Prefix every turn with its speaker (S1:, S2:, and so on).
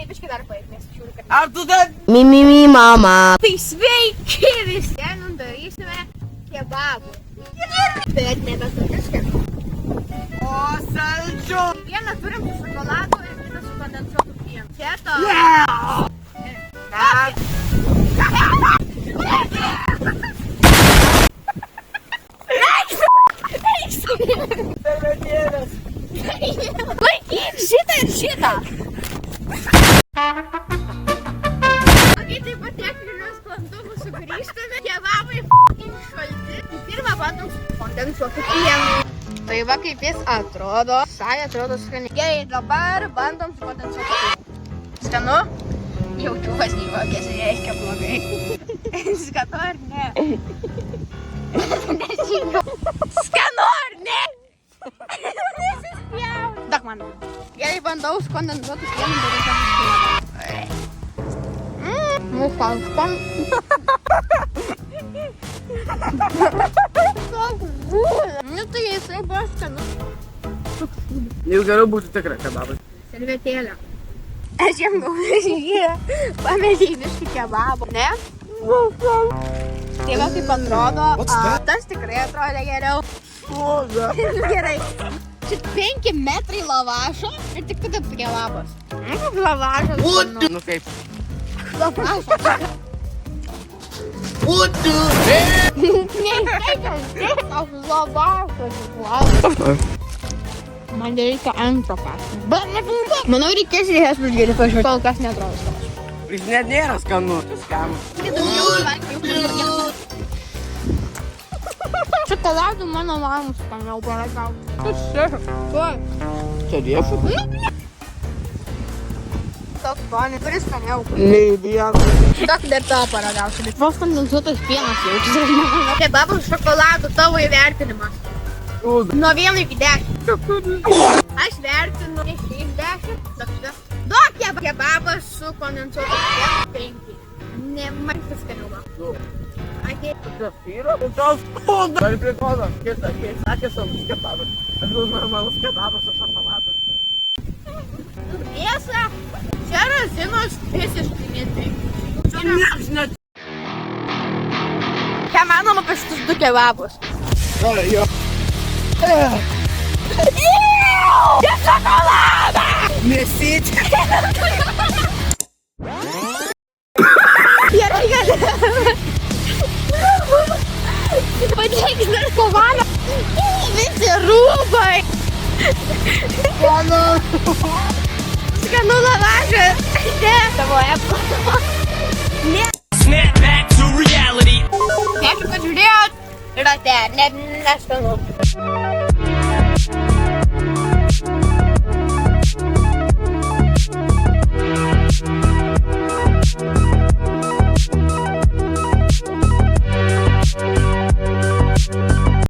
S1: biškai dar paėmės.
S2: Ar tu dar...
S3: Mi, mama.
S1: Tai sveiki visi. Šiandien darysime kebabų. Bet nebe tokius kebabų.
S2: O, saldžiu.
S1: Vieną turim su šokoladu ir kitą su kondensuotu pienu. Kieto. Laikyk šitą ir šitą. Kai taip pat tiek Vilniaus sklandumų sugrįžtame, kebabai šalti. Pirmą bandom su kondensuotu pienu. Tai va kaip jis atrodo. Visai atrodo skaniai. Gerai, dabar bandom su kondensuotu pienu. Skanu? Jaučiuosi įvokėsi, reiškia blogai. Skanu ar ne? Nežinau. Skanu ar ne? Nesispjaunu. Dak man. Gerai, bandau su kondensuotu pienu daryti pienu. Nu, skan. Nu, tai jisai buvo skanus.
S2: Jau geriau būtų tikra kebabas.
S1: Servetėlė. Aš jam gausiu pametį biškį kebabą. Ne? Tai va kaip atrodo. Tas tikrai atrodė geriau. Gerai. Čia 5 metrai lavašo ir tik tada kebabas. Nu, kaip lavašas.
S2: Nu kaip?
S1: Lavašas.
S2: Būtų.
S1: Man reikia antro pasą. Manau, reikės rėjas užgėlį pažiūrėti. Kol kas neatrodo skanu.
S2: Jis net nėra skanu. Skanu.
S1: Šokoladų mano mamos skaniau paragau.
S2: Čia riešų?
S1: Toks skonis, kuris skaniau.
S2: Nei vieno.
S1: Tok dar to paragausiu. Vos kondensuotas pienas jaučiasi. Kebabų šokoladų tavo įvertinimas. Nuo 1 iki 10. Aš vertinu 6 iš 10. Duok kebabas su kondensuotu pienu 5. Ne, man šis skaniau.
S2: Tai prikodas. Sakė savus kebabas. Aš buvau normalus kebabas su šokoladu.
S1: Tiesa, čia razinos visiškai netinka. Ką manom apie šitus 2 kebabus?
S2: Jo.
S1: Čia šokoladą!
S2: Mėsytė.
S1: Gerai, kad... Padėkis dar kovalą. Visi rūbai. Skanu lavašas. Ne. Tavo Apple. Ne.
S4: Snap back to reality.
S1: Ačiū, kad žiūrėjot. Ir ate, neskanu.